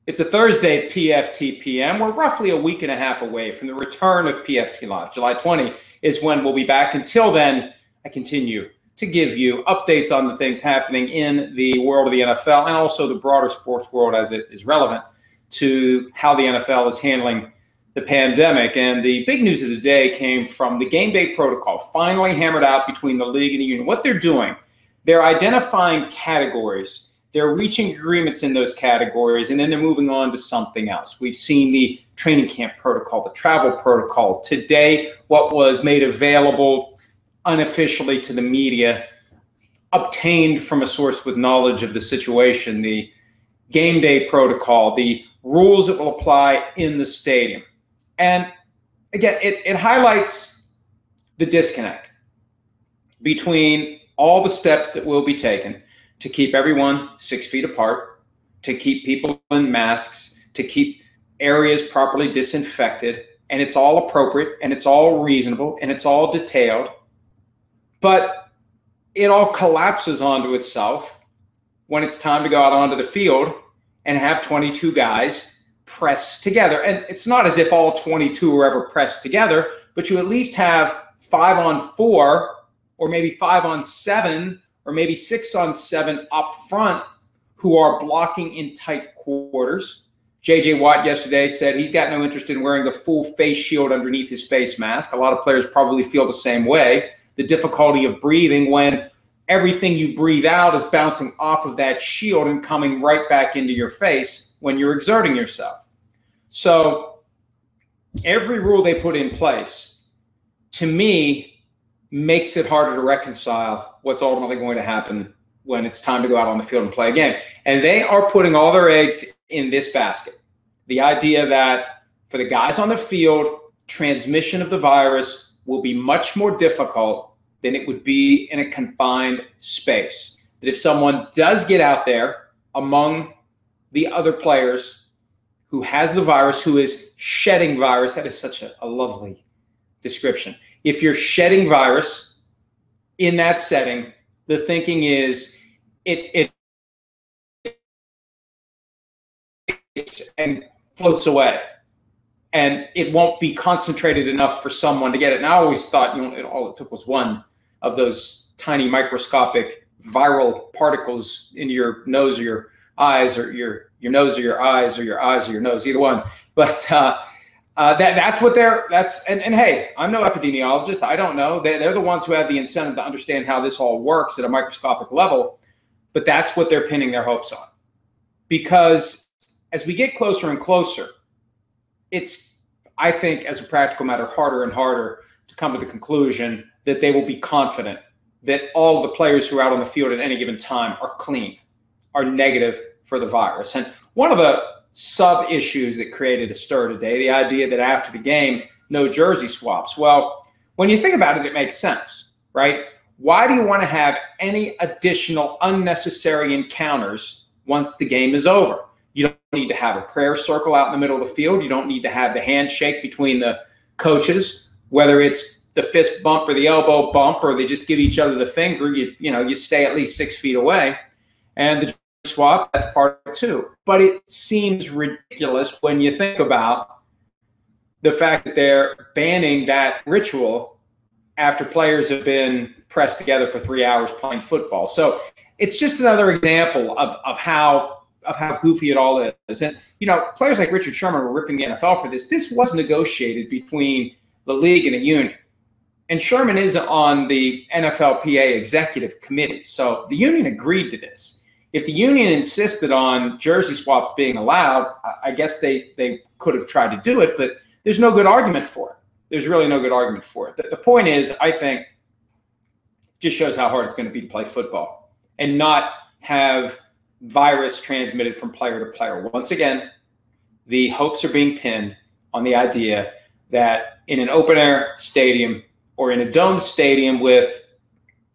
It's a Thursday, PFTPM. We're roughly a week and a half away from the return of PFT Live. July 20 is when we'll be back. Until then, I continue to give you updates on the things happening in the world of the NFL and also the broader sports world as it is relevant to how the NFL is handling the pandemic. And the big news of the day came from the game day protocol, finally hammered out between the league and the union. What they're doing, they're identifying categories. They're reaching agreements in those categories, and then they're moving on to something else. We've seen the training camp protocol, the travel protocol. Today, what was made available unofficially to the media, obtained from a source with knowledge of the situation, the game day protocol, the rules that will apply in the stadium. And again, it highlights the disconnect between all the steps that will be taken to keep everyone 6 feet apart, to keep people in masks, to keep areas properly disinfected, and it's all appropriate, and it's all reasonable, and it's all detailed, but it all collapses onto itself when it's time to go out onto the field and have 22 guys pressed together. And it's not as if all 22 are ever pressed together, but you at least have 5-on-4 or maybe 5-on-7 or maybe 6-on-7 up front who are blocking in tight quarters. J.J. Watt yesterday said he's got no interest in wearing the full face shield underneath his face mask. A lot of players probably feel the same way. The difficulty of breathing when everything you breathe out is bouncing off of that shield and coming right back into your face when you're exerting yourself. So every rule they put in place, to me, makes it harder to reconcile what's ultimately going to happen when it's time to go out on the field and play again. And they are putting all their eggs in this basket. The idea that for the guys on the field, transmission of the virus will be much more difficult than it would be in a confined space. That if someone does get out there among the other players who has the virus, who is shedding virus, that is such a lovely description. If you're shedding virus in that setting, the thinking is it and floats away, and it won't be concentrated enough for someone to get it. And I always thought, all it took was one of those tiny microscopic viral particles in your nose or your eyes, or your nose or your eyes, or your eyes or your nose, either one. But that's what and hey, I'm no epidemiologist. I don't know. They're the ones who have the incentive to understand how this all works at a microscopic level. But that's what they're pinning their hopes on. Because as we get closer and closer, it's, I think, as a practical matter, harder and harder to come to the conclusion that they will be confident that all of the players who are out on the field at any given time are clean, are negative for the virus. And one of the sub-issues that created a stir today, the idea that after the game, no jersey swaps. Well, when you think about it, it makes sense, right? Why do you want to have any additional unnecessary encounters once the game is over? You don't need to have a prayer circle out in the middle of the field. You don't need to have the handshake between the coaches, whether it's the fist bump or the elbow bump, or they just give each other the finger. You stay at least 6 feet away. And the swap, that's part of it too. But it seems ridiculous when you think about the fact that they're banning that ritual after players have been pressed together for 3 hours playing football. So it's just another example of how goofy it all is. And, players like Richard Sherman were ripping the NFL for this. This was negotiated between the league and the union. And Sherman is on the NFLPA executive committee. So the union agreed to this. If the union insisted on jersey swaps being allowed, I guess they could have tried to do it, but there's no good argument for it. There's really no good argument for it. The point is, I think, just shows how hard it's going to be to play football and not have virus transmitted from player to player. Once again, the hopes are being pinned on the idea that in an open-air stadium or in a domed stadium with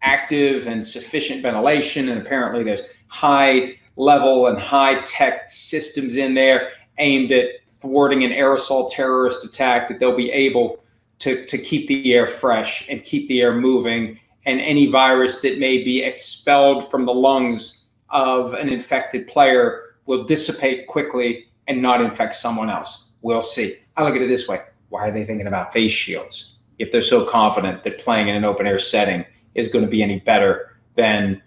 active and sufficient ventilation, and apparently there's high level and high tech systems in there aimed at thwarting an aerosol terrorist attack, that they'll be able to keep the air fresh and keep the air moving, and any virus that may be expelled from the lungs of an infected player will dissipate quickly and not infect someone else. We'll see. I look at it this way. Why are they thinking about face shields if they're so confident that playing in an open air setting is going to be any better than,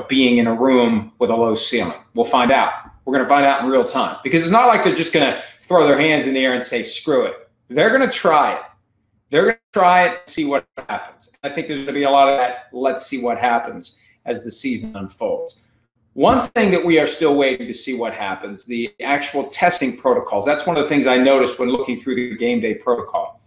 being in a room with a low ceiling? We'll find out. We're going to find out in real time, because it's not like they're just going to throw their hands in the air and say, screw it. They're going to try it. They're going to try it and see what happens. I think there's going to be a lot of that. Let's see what happens as the season unfolds. One thing that we are still waiting to see what happens, the actual testing protocols. That's one of the things I noticed when looking through the game day protocol.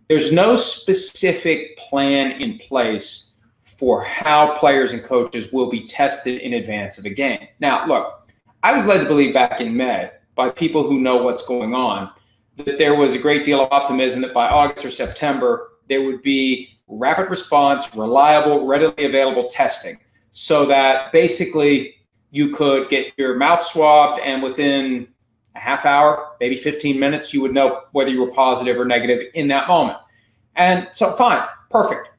There's no specific plan in place for how players and coaches will be tested in advance of a game. Now, look, I was led to believe back in May by people who know what's going on that there was a great deal of optimism that by August or September, there would be rapid response, reliable, readily available testing, so that basically you could get your mouth swabbed and within a half hour, maybe 15 minutes, you would know whether you were positive or negative in that moment. And so fine, perfect.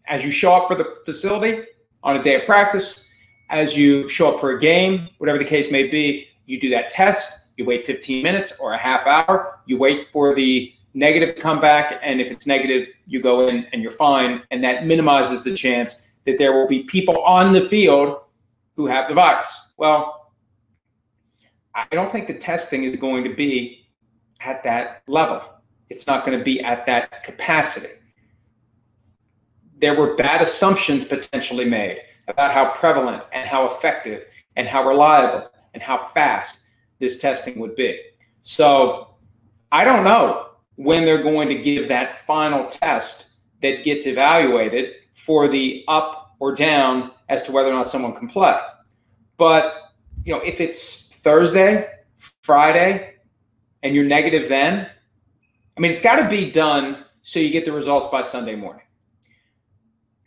As you show up for the facility on a day of practice, as you show up for a game, whatever the case may be, you do that test, you wait 15 minutes or a half hour, you wait for the negative to come back, and if it's negative, you go in and you're fine, and that minimizes the chance that there will be people on the field who have the virus. Well, I don't think the testing is going to be at that level. It's not going to be at that capacity. There were bad assumptions potentially made about how prevalent and how effective and how reliable and how fast this testing would be. So I don't know when they're going to give that final test that gets evaluated for the up or down as to whether or not someone can play. But, if it's Thursday, Friday, and you're negative then, it's got to be done so you get the results by Sunday morning.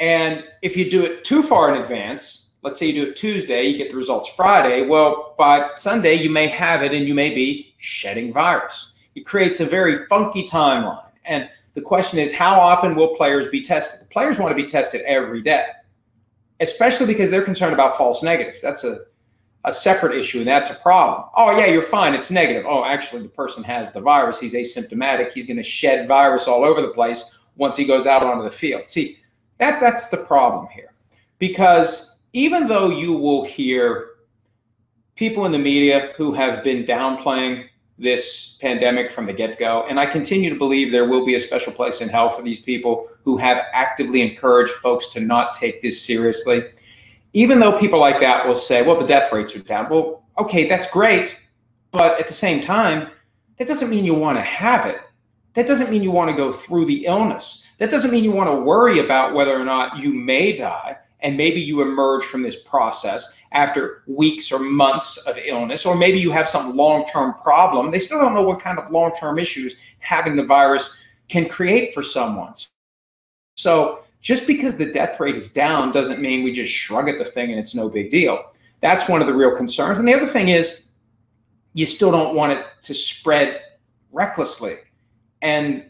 And if you do it too far in advance, let's say you do it Tuesday, you get the results Friday, well, by Sunday, you may have it and you may be shedding virus. It creates a very funky timeline. And the question is, how often will players be tested? The players want to be tested every day, especially because they're concerned about false negatives. That's a separate issue, and that's a problem. Oh, yeah, you're fine. It's negative. Oh, actually, the person has the virus. He's asymptomatic. He's going to shed virus all over the place once he goes out onto the field. See, that's the problem here, because even though you will hear people in the media who have been downplaying this pandemic from the get-go, and I continue to believe there will be a special place in hell for these people who have actively encouraged folks to not take this seriously, even though people like that will say, well, the death rates are down. Well, okay, that's great, but at the same time, that doesn't mean you want to have it. That doesn't mean you want to go through the illness. That doesn't mean you want to worry about whether or not you may die, and maybe you emerge from this process after weeks or months of illness, or maybe you have some long-term problem. They still don't know what kind of long-term issues having the virus can create for someone. So just because the death rate is down doesn't mean we just shrug at the thing and it's no big deal. That's one of the real concerns. And the other thing is, you still don't want it to spread recklessly and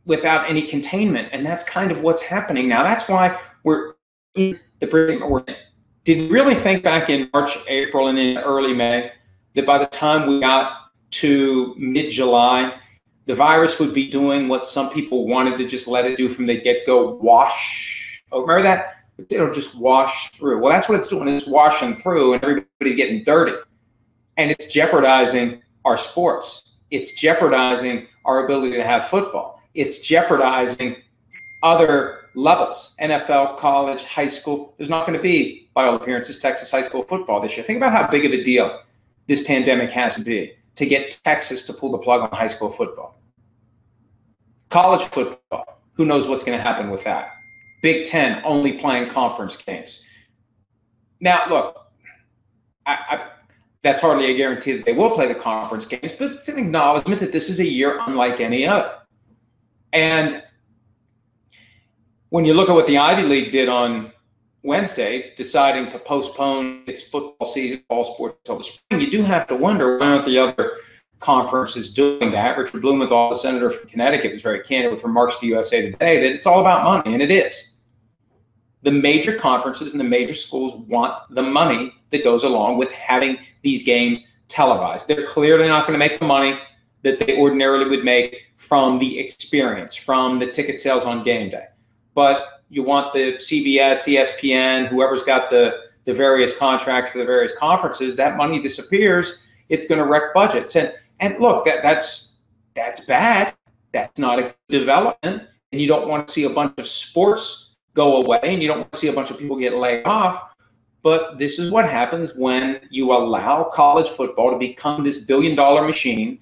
without any containment. And that's kind of what's happening now. That's why we're in the predicament we're in. Did you really think back in March, April, and in early May that by the time we got to mid-July, the virus would be doing what some people wanted to just let it do from the get-go, wash? Oh, remember that? It'll just wash through. Well, that's what it's doing. It's washing through, and everybody's getting dirty. And it's jeopardizing our sports. It's jeopardizing our ability to have football. It's jeopardizing other levels, NFL, college, high school. There's not going to be, by all appearances, Texas high school football this year. Think about how big of a deal this pandemic has to be to get Texas to pull the plug on high school football. College football, who knows what's going to happen with that? Big Ten only playing conference games. Now, look, that's hardly a guarantee that they will play the conference games, but it's an acknowledgement that this is a year unlike any other. And when you look at what the Ivy League did on Wednesday, deciding to postpone its football season, all sports until the spring, you do have to wonder, why aren't the other conferences doing that? Richard Blumenthal, the senator from Connecticut, was very candid with remarks to USA Today that it's all about money, and it is. The major conferences and the major schools want the money that goes along with having these games televised. They're clearly not going to make the money that they ordinarily would make from the experience, from the ticket sales on game day. But you want the CBS, ESPN, whoever's got the various contracts for the various conferences, that money disappears. It's going to wreck budgets. And look, that's bad. That's not a good development. And you don't want to see a bunch of sports go away, and you don't want to see a bunch of people get laid off. But this is what happens when you allow college football to become this billion-dollar machine,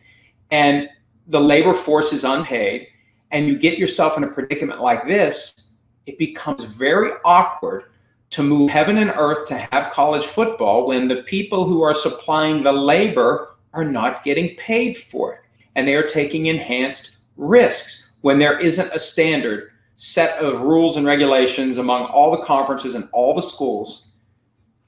and the labor force is unpaid, and you get yourself in a predicament like this. It becomes very awkward to move heaven and earth to have college football when the people who are supplying the labor are not getting paid for it, and they are taking enhanced risks when there isn't a standard set of rules and regulations among all the conferences and all the schools.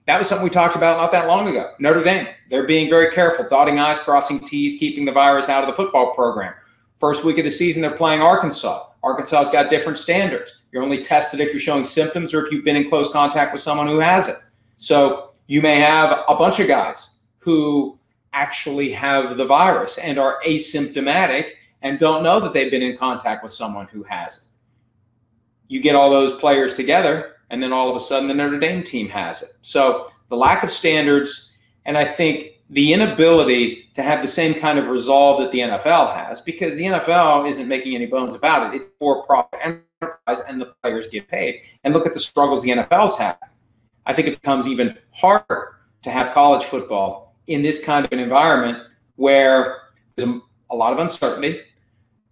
That was something we talked about not that long ago. Notre Dame, they're being very careful, dotting I's, crossing T's, keeping the virus out of the football program. First week of the season, they're playing Arkansas. Arkansas's got different standards. You're only tested if you're showing symptoms or if you've been in close contact with someone who has it. So you may have a bunch of guys who actually have the virus and are asymptomatic and don't know that they've been in contact with someone who has it. You get all those players together, and then all of a sudden the Notre Dame team has it. So the lack of standards, and I think the inability to have the same kind of resolve that the NFL has, because the NFL isn't making any bones about it. It's for-profit enterprise, and the players get paid. And look at the struggles the NFL's had. I think it becomes even harder to have college football in this kind of an environment where there's a lot of uncertainty.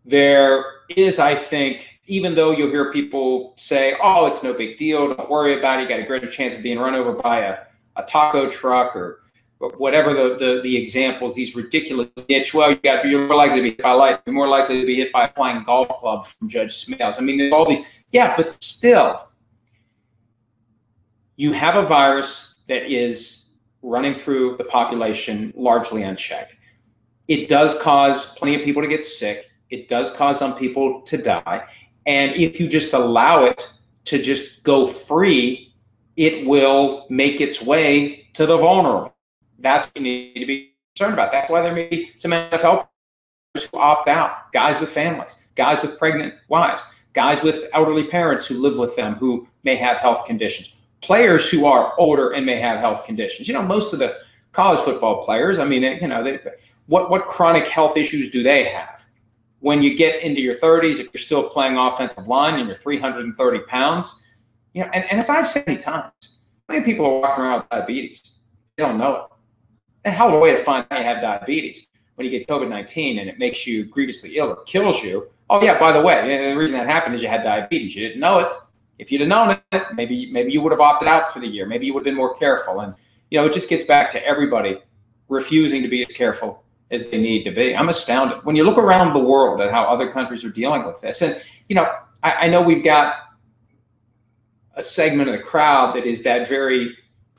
There is, I think, even though you'll hear people say, oh, it's no big deal, don't worry about it, you got a greater chance of being run over by a taco truck or whatever the examples, these ridiculous niche, well, you're more likely to be hit by lightning, you're more likely to be hit by a flying golf club from Judge Smales. I mean, there's all these, yeah, but still, you have a virus that is running through the population largely unchecked. It does cause plenty of people to get sick. It does cause some people to die. And if you just allow it to just go free, it will make its way to the vulnerable. That's what you need to be concerned about. That's why there may be some NFL players who opt out, guys with families, guys with pregnant wives, guys with elderly parents who live with them who may have health conditions, players who are older and may have health conditions. You know, most of the college football players, I mean, you know, what chronic health issues do they have? When you get into your 30s, if you're still playing offensive line and you're 330 pounds, you know, and as I've said many times, many people are walking around with diabetes. They don't know it. The hell of a way to find out you have diabetes when you get COVID-19 and it makes you grievously ill or kills you. Oh yeah, by the way, the reason that happened is you had diabetes. You didn't know it. If you'd have known it, maybe you would have opted out for the year. Maybe you would have been more careful. And you know, it just gets back to everybody refusing to be as careful as they need to be. I'm astounded when you look around the world at how other countries are dealing with this. And you know, I know we've got a segment of the crowd that is that very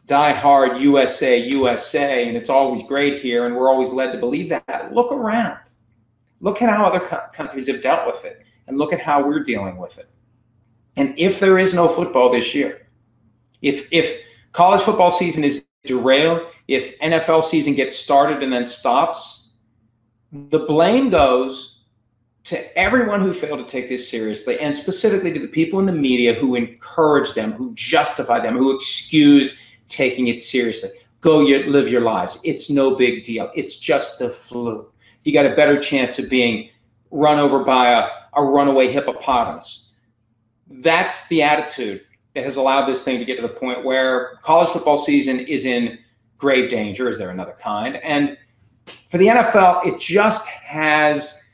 die-hard USA, and it's always great here, and we're always led to believe that. Look around. Look at how other countries have dealt with it, and look at how we're dealing with it. And if there is no football this year, if college football season is derailed, if NFL season gets started and then stops, the blame goes to everyone who failed to take this seriously, and specifically to the people in the media who encouraged them, who justified them, who excused taking it seriously. Go live your lives. It's no big deal. It's just the flu. You got a better chance of being run over by a runaway hippopotamus. That's the attitude that has allowed this thing to get to the point where college football season is in grave danger. Is there another kind? And for the NFL, it just has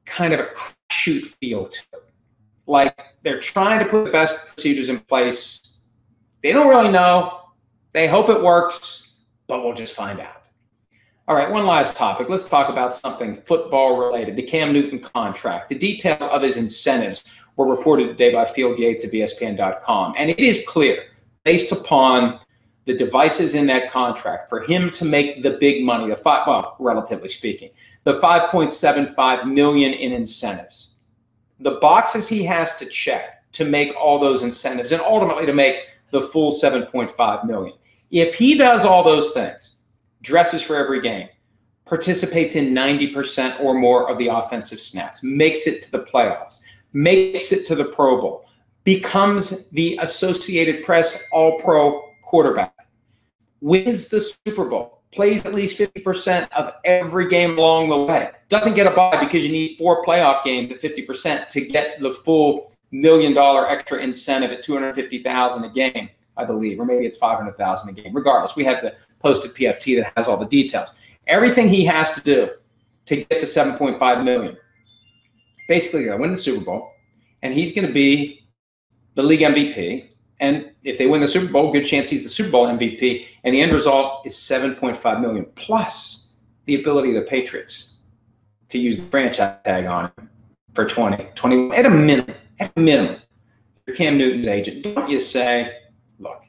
kind of a crapshoot feel to it. Like they're trying to put the best procedures in place. They don't really know. They hope it works, but we'll just find out. All right, one last topic. Let's talk about something football related, the Cam Newton contract. The details of his incentives were reported today by Field Yates of ESPN.com. And it is clear, based upon the devices in that contract, for him to make the big money, relatively speaking, the $5.75 million in incentives, the boxes he has to check to make all those incentives and ultimately to make the full $7.5 million. If he does all those things, dresses for every game, participates in 90% or more of the offensive snaps, makes it to the playoffs, makes it to the Pro Bowl, becomes the Associated Press All-Pro quarterback, wins the Super Bowl, plays at least 50% of every game along the way, doesn't get a bye because you need 4 playoff games at 50% to get the full $1 million extra incentive at $250,000 a game, I believe, or maybe it's $500,000 a game. Regardless, we have the posted PFT that has all the details. Everything he has to do to get to $7.5 million, basically going to win the Super Bowl, and he's going to be the league MVP. And if they win the Super Bowl, good chance he's the Super Bowl MVP. And the end result is $7.5 million, plus the ability of the Patriots to use the franchise tag on him for 2021 at a minimum. At a minimum, you're Cam Newton's agent. Don't you say, look,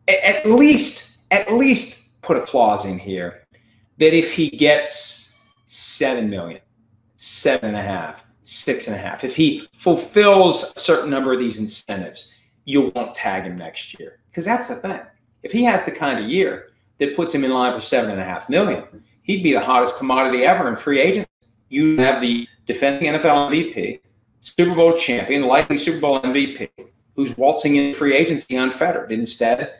at least put a clause in here that if he gets $7 million, $7.5 million, $6.5 million, if he fulfills a certain number of these incentives, you won't tag him next year. Because that's the thing. If he has the kind of year that puts him in line for $7.5 million, he'd be the hottest commodity ever in free agency. You have the defending NFL MVP, Super Bowl champion, likely Super Bowl MVP, who's waltzing in free agency unfettered. Instead,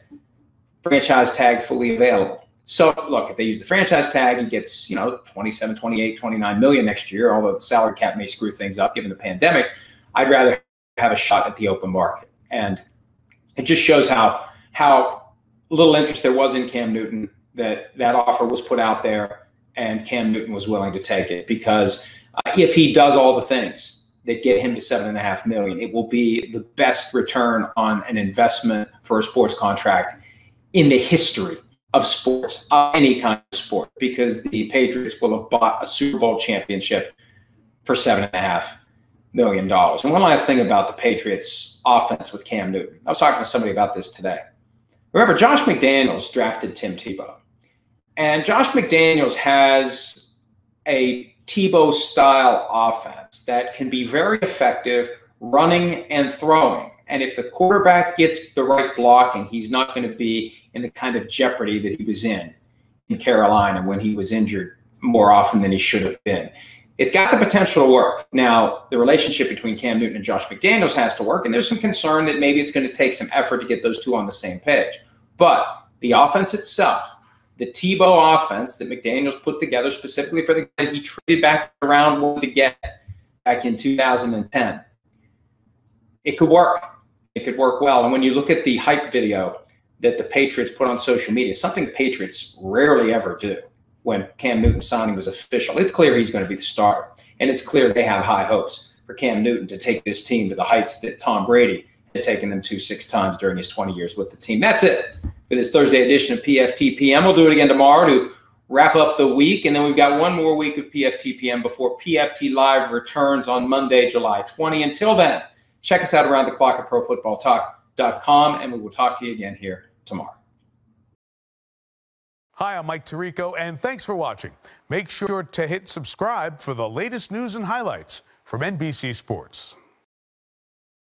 franchise tag fully available. So, look, if they use the franchise tag, he gets, 27, 28, 29 million next year, although the salary cap may screw things up given the pandemic. I'd rather have a shot at the open market. And it just shows how little interest there was in Cam Newton, that offer was put out there and Cam Newton was willing to take it, because if he does all the things that get him to $7.5 million, it will be the best return on an investment for a sports contract in the history of sports, any kind of sport, because the Patriots will have bought a Super Bowl championship for $7.5 million. And one last thing about the Patriots offense with Cam Newton. I was talking to somebody about this today. Remember, Josh McDaniels drafted Tim Tebow. And Josh McDaniels has a Tebow-style offense that can be very effective running and throwing. And if the quarterback gets the right blocking, he's not going to be in the kind of jeopardy that he was in Carolina when he was injured more often than he should have been. It's got the potential to work. Now, the relationship between Cam Newton and Josh McDaniels has to work, and there's some concern that maybe it's going to take some effort to get those two on the same page. But the offense itself, the Tebow offense that McDaniels put together specifically for the guy he traded back around one to get back in 2010, it could work. It could work well. And when you look at the hype video that the Patriots put on social media, something the Patriots rarely ever do when Cam Newton's signing was official, it's clear he's going to be the starter. And it's clear they have high hopes for Cam Newton to take this team to the heights that Tom Brady had taken them to 6 times during his 20 years with the team. That's it for this Thursday edition of PFTPM. We'll do it again tomorrow to wrap up the week. And then we've got one more week of PFTPM before PFT Live returns on Monday, July 20. Until then, check us out around the clock at ProFootballTalk.com, and we will talk to you again here tomorrow. Hi, I'm Mike Tirico, and thanks for watching. Make sure to hit subscribe for the latest news and highlights from NBC Sports.